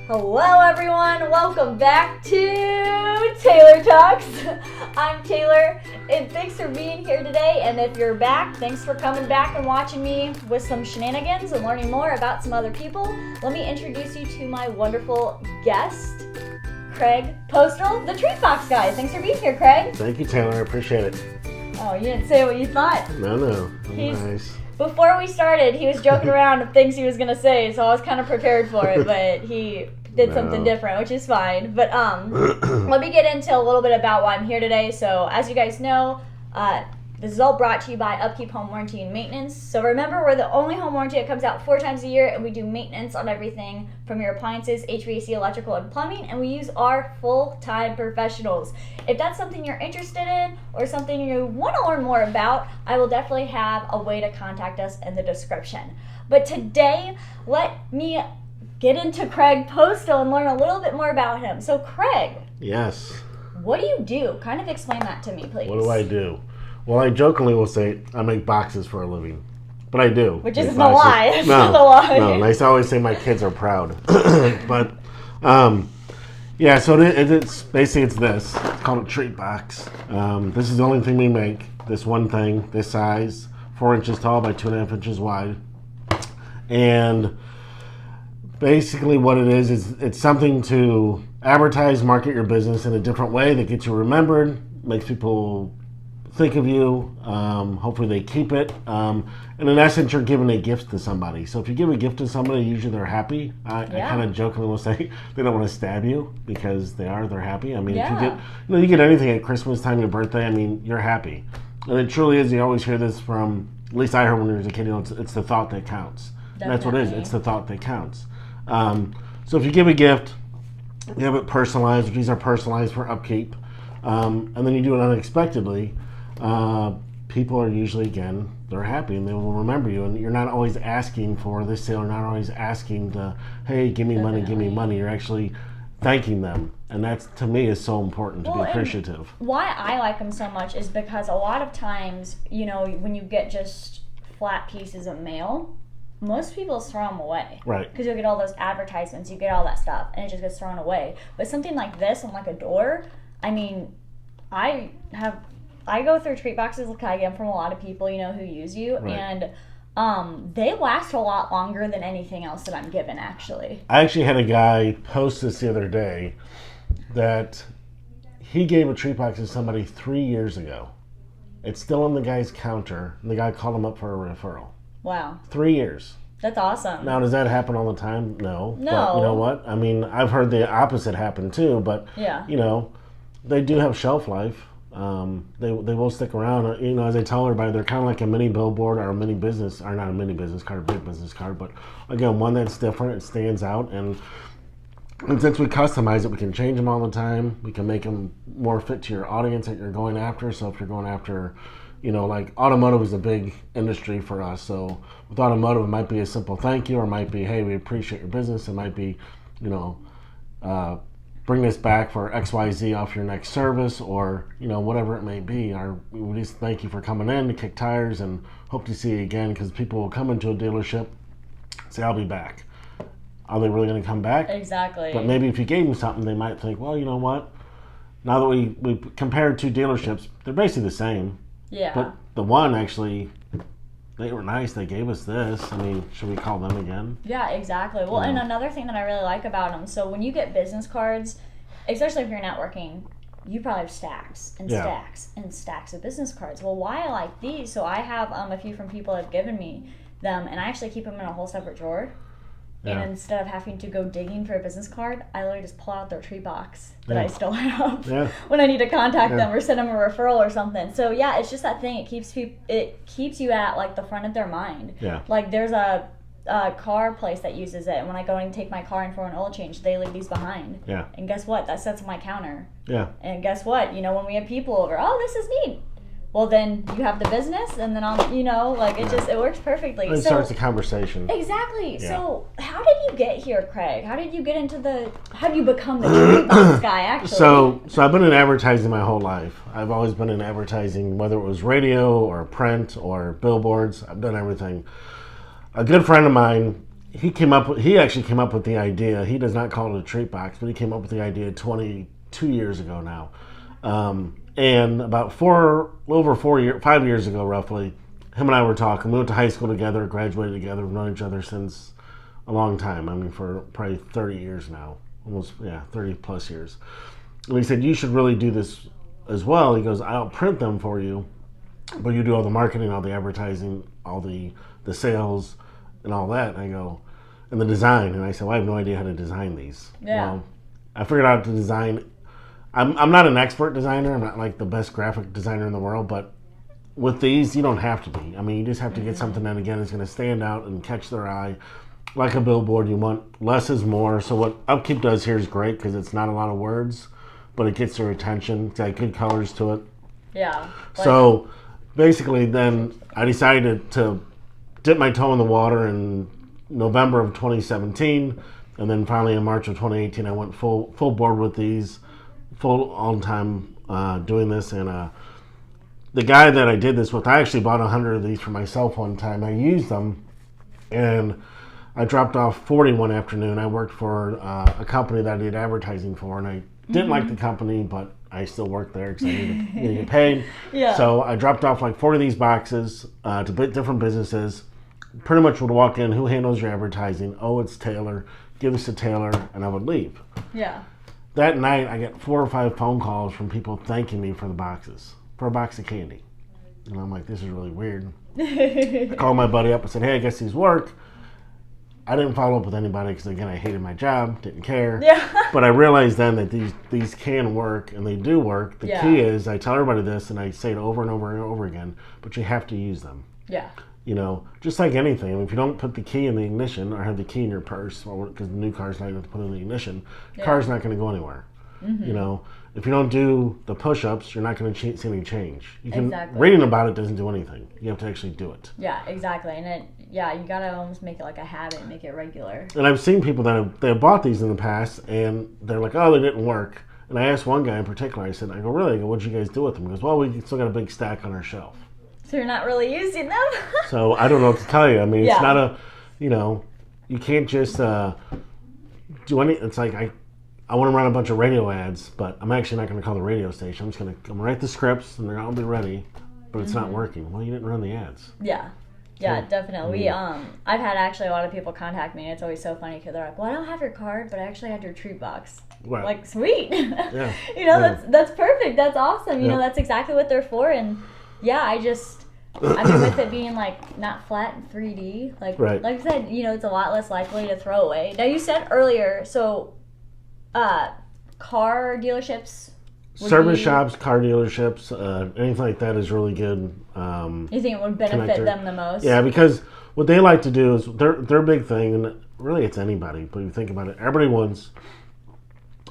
Hello everyone, welcome back to Taylor Talks. I'm Taylor and thanks for being here today, and if you're back, thanks for coming back and watching me with some shenanigans and learning more about some other people. Let me introduce you to my wonderful guest, Craig Postol, the Treat Box guy. Thanks for being here, Craig. Thank you, Taylor. I appreciate it. Oh, you didn't say what you thought. No. Nice. Before we started, he was joking around of things he was going to say, so I was kind of prepared for it, but he did something different, which is fine. But let me get into a little bit about why I'm here today. So as you guys know, this is all brought to you by UPKEEP Home Warranty and Maintenance. So remember, we're the only home warranty that comes out 4 times a year, and we do maintenance on everything from your appliances, HVAC, electrical, and plumbing, and we use our full-time professionals. If that's something you're interested in or something you want to learn more about, I will definitely have a way to contact us in the description. But today, let me get into Craig Postol and learn a little bit more about him. So Craig. Yes. What do you do? Kind of explain that to me, please. What do I do? Well, I jokingly will say I make boxes for a living, but I do. Which isn't a lie. It's not a lie. No, I always say my kids are proud. But, yeah, so it's basically it's this. It's called a treat box. This is the only thing we make. This one thing, this size, 4 inches tall by 2.5 inches wide. And basically what it is it's something to advertise, market your business in a different way that gets you remembered, makes people think of you, hopefully they keep it, and in essence you're giving a gift to somebody. So if you give a gift to somebody, usually they're happy. I kind of jokingly will say they don't want to stab you because they're happy. I mean, if you get anything at Christmas time, your birthday, I mean, you're happy. And it truly is. You always hear this from, at least I heard when I was a kid, it's the thought that counts. And that's what it is. It's the thought that counts. So if you give a gift, you have it personalized. These are personalized for upkeep, and then you do it unexpectedly. People are usually, again, they're happy and they will remember you, and you're not always asking for this sale, you're not always asking to, hey, give me money. You're actually thanking them, and that's, to me, is so important to be appreciative. Why I like them so much is because a lot of times, you know, when you get just flat pieces of mail, most people throw them away. Right. Because you'll get all those advertisements, you get all that stuff, and it just gets thrown away. But something like this on like a door, I mean, I go through treat boxes like I get from a lot of people, you know, who use you, and they last a lot longer than anything else that I'm given, actually. I actually had a guy post this the other day that he gave a treat box to somebody 3 years ago. It's still on the guy's counter, and the guy called him up for a referral. Wow. 3 years. That's awesome. Now, does that happen all the time? No. No. But you know what? I mean, I've heard the opposite happen too, but, you know, they do have shelf life. They will stick around. You know, as I tell everybody, they're kind of like a mini billboard or a mini business, or not a mini business card, a big business card, but again, one that's different, it stands out, and since we customize it, we can change them all the time. We can make them more fit to your audience that you're going after. So if you're going after, you know, like automotive is a big industry for us. So with automotive, it might be a simple thank you, or it might be, hey, we appreciate your business. It might be, you know, bring this back for XYZ off your next service, or, you know, whatever it may be. We just thank you for coming in to kick tires and hope to see you again, because people will come into a dealership, say, I'll be back. Are they really going to come back? Exactly. But maybe if you gave them something, they might think, well, you know what? Now that we compared 2 dealerships, they're basically the same. Yeah. But the one actually, they were nice. They gave us this. I mean, should we call them again? Yeah, exactly. Well, and another thing that I really like about them, so when you get business cards, especially if you're networking, you probably have stacks and stacks and stacks of business cards. Well, why I like these, so I have a few from people that have given me them, and I actually keep them in a whole separate drawer. Yeah. And instead of having to go digging for a business card, I literally just pull out their tree box that I still have when I need to contact them or send them a referral or something. So yeah, it's just that thing. It keeps you at like the front of their mind. Yeah. Like there's a car place that uses it, and when I go and take my car in for an oil change, they leave these behind. Yeah. And guess what? That sets my counter. Yeah. And guess what? You know, when we have people over, oh, this is neat. Well, then you have the business, and then you know, like it works perfectly. It starts a conversation. Exactly. Yeah. So, how did you get here, Craig? How did you get into how did you become the treat box guy? Actually, so I've been in advertising my whole life. I've always been in advertising, whether it was radio or print or billboards. I've done everything. A good friend of mine, he actually came up with the idea. He does not call it a treat box, but he came up with the idea 22 years ago now. And about 5 years ago, roughly, him and I were talking. We went to high school together, graduated together, we've known each other since a long time. I mean, for probably 30 years now. Almost, 30 plus years. And he said, you should really do this as well. He goes, I'll print them for you, but you do all the marketing, all the advertising, all the sales, and all that. And I go, and the design. And I said, well, I have no idea how to design these. Yeah. Well, I figured out to design. I'm not an expert designer. I'm not like the best graphic designer in the world, but with these, you don't have to be. I mean, you just have to get something that, again, is going to stand out and catch their eye. Like a billboard, you want less is more. So what UPKEEP does here is great because it's not a lot of words, but it gets their attention. It's got good colors to it. Yeah. So basically then I decided to dip my toe in the water in November of 2017. And then finally in March of 2018, I went full board with these. Full on time doing this, and the guy that I did this with, I actually bought 100 of these for myself one time. I used them, and I dropped off 40 one afternoon. I worked for a company that I did advertising for, and I didn't like the company, but I still worked there because I needed to get paid. Yeah. So I dropped off like 40 of these boxes to different businesses. Pretty much would walk in, who handles your advertising? Oh, it's Taylor. Give us to Taylor, and I would leave. Yeah. That night, I get 4 or 5 phone calls from people thanking me for the boxes, for a box of candy. And I'm like, this is really weird. I called my buddy up and said, hey, I guess these work. I didn't follow up with anybody because, again, I hated my job, didn't care. Yeah. But I realized then that these can work, and they do work. The Yeah. key is, I tell everybody this, and I say it over and over and over again, but you have to use them. Yeah. You know, just like anything, if you don't put the key in the ignition or have the key in your purse, because the new car's not going to put in the ignition, the car's not going to go anywhere. You know, if you don't do the push-ups, you're not going to see any change. Reading about it doesn't do anything. You have to actually do it. Yeah, exactly. And you got to almost make it like a habit and make it regular. And I've seen people that have bought these in the past, and they're like, oh, they didn't work. And I asked one guy in particular, I go, really? I go, what'd you guys do with them? He goes, well, we still got a big stack on our shelf. So you're not really using them? So I don't know what to tell you. I mean, it's not a, you can't just do any. It's like I want to run a bunch of radio ads, but I'm actually not going to call the radio station. I'm just going to write the scripts, and they're all be ready, but it's not working. Well, you didn't run the ads. Yeah. Yeah, definitely. I've had actually a lot of people contact me, and it's always so funny because they're like, well, I don't have your card, but I actually had your treat box. Right. Like, sweet. Yeah. That's perfect. That's awesome. You know, that's exactly what they're for. And yeah, I mean, with it being like not flat and 3D, like I said, it's a lot less likely to throw away. Now, you said earlier, so car dealerships, service shops, car dealerships, anything like that is really good. You think it would benefit them the most? Yeah, because what they like to do is their big thing, and really it's anybody, but you think about it, everybody wants,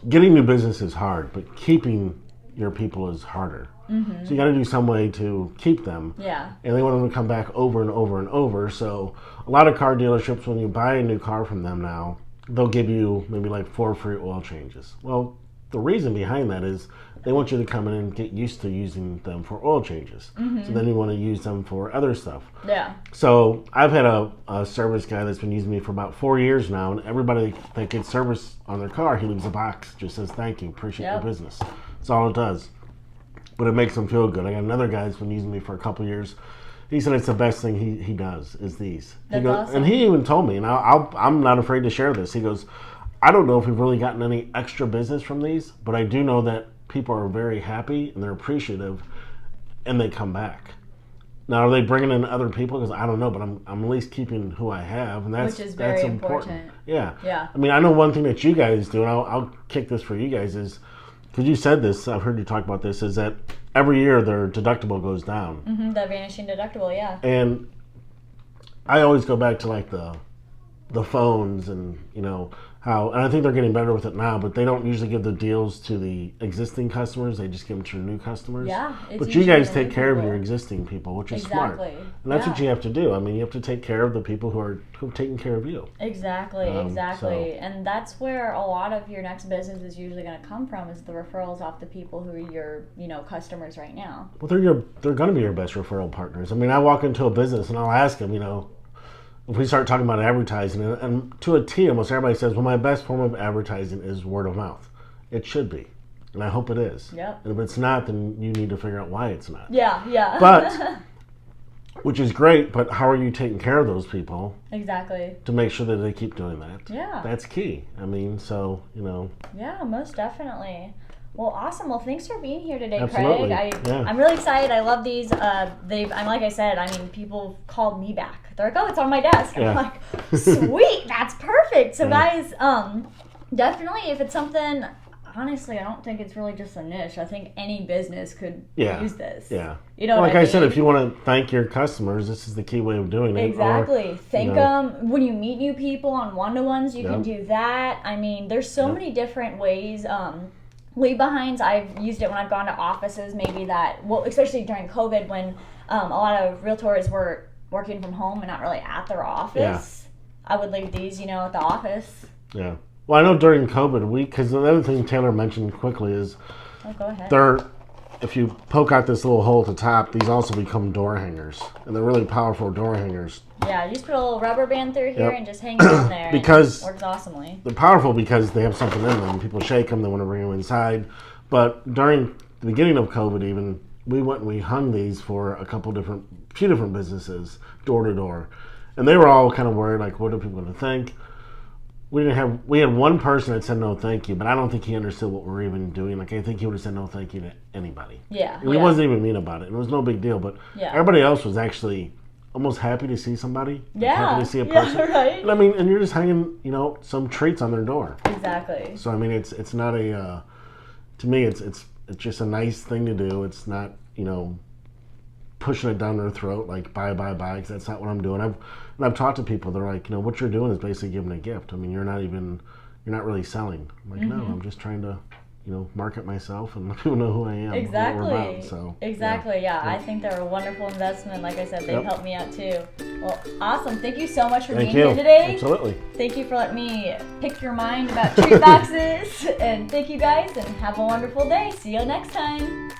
getting new business is hard, but keeping your people is harder. So you got to do some way to keep them. Yeah. And they want them to come back over and over and over. So a lot of car dealerships, when you buy a new car from them now, they'll give you maybe like 4 free oil changes. Well, the reason behind that is they want you to come in and get used to using them for oil changes. So then you want to use them for other stuff. Yeah. So I've had a service guy that's been using me for about 4 years now, and everybody that gets service on their car, he leaves a box, just says thank you, appreciate your business. That's all it does. But it makes them feel good. I got another guy that's been using me for a couple of years. He said it's the best thing he does is these. That's awesome. And he even told me, and I'm not afraid to share this. He goes, I don't know if we've really gotten any extra business from these, but I do know that people are very happy and they're appreciative, and they come back. Now, are they bringing in other people? Because I don't know, but I'm at least keeping who I have, and that's which is very important. Yeah. Yeah. I mean, I know one thing that you guys do, and I'll kick this for you guys is, because you said this, I've heard you talk about this, is that every year their deductible goes down. The vanishing deductible, yeah. And I always go back to like the phones and how, and I think they're getting better with it now, but they don't usually give the deals to the existing customers. They just give them to new customers. Yeah. But you guys take care of your existing people, which is smart. And that's what you have to do. I mean, you have to take care of the people who've taken care of you. Exactly. And that's where a lot of your next business is usually going to come from, is the referrals off the people who are your, customers right now. Well, they're going to be your best referral partners. I mean, I walk into a business and I'll ask them, if we start talking about advertising, and to a T, almost everybody says, well, my best form of advertising is word of mouth. It should be. And I hope it is. Yep. And if it's not, then you need to figure out why it's not. Yeah. But, which is great, but how are you taking care of those people? Exactly. To make sure that they keep doing that. Yeah. That's key. I mean, so, Yeah, most definitely. Well, awesome. Well, thanks for being here today, Absolutely. Craig. Yeah. I'm really excited. I love these. I'm like I said, people called me back. They're like, oh, it's on my desk. Yeah. I'm like, sweet, that's perfect. So guys, definitely if it's something, honestly, I don't think it's really just a niche. I think any business could use this. Yeah. You know, like I said, if you want to thank your customers, this is the key way of doing it. Exactly. Thank them. When you meet new people on one-to-ones, you can do that. I mean, there's so many different ways. Leave behinds, I've used it when I've gone to offices, maybe especially during COVID when a lot of realtors were working from home and not really at their office. I would leave these, at the office. Yeah. Well, I know during COVID, because the other thing Taylor mentioned quickly is go ahead. If you poke out this little hole at the top, these also become door hangers. And they're really powerful door hangers. Yeah, you just put a little rubber band through here and just hang it on there. Because it works awesomely. They're powerful because they have something in them. People shake them, they want to bring them inside. But during the beginning of COVID even, we went and we hung these for few different businesses, door to door. And they were all kind of worried, like, what are people going to think? We had one person that said no thank you, but I don't think he understood what we were even doing. Like, I think he would have said no thank you to anybody. Yeah. And he wasn't even mean about it. It was no big deal, but everybody else was actually almost happy to see somebody. Yeah. Happy to see a person. Yeah, right. And I mean, and you're just hanging, some treats on their door. Exactly. So I mean, it's not to me, it's just a nice thing to do. It's not, pushing it down their throat like buy, because that's not what I'm doing. I've talked to people. They're like, what you're doing is basically giving a gift. I mean, you're not really selling. I'm like, no, I'm just trying to, market myself and let people know who I am. Exactly. What we're about, so, exactly. Yeah. I think they're a wonderful investment. Like I said, they've helped me out too. Well, awesome. Thank you so much for being here today. Absolutely. Thank you for letting me pick your mind about treat boxes. And thank you guys and have a wonderful day. See you next time.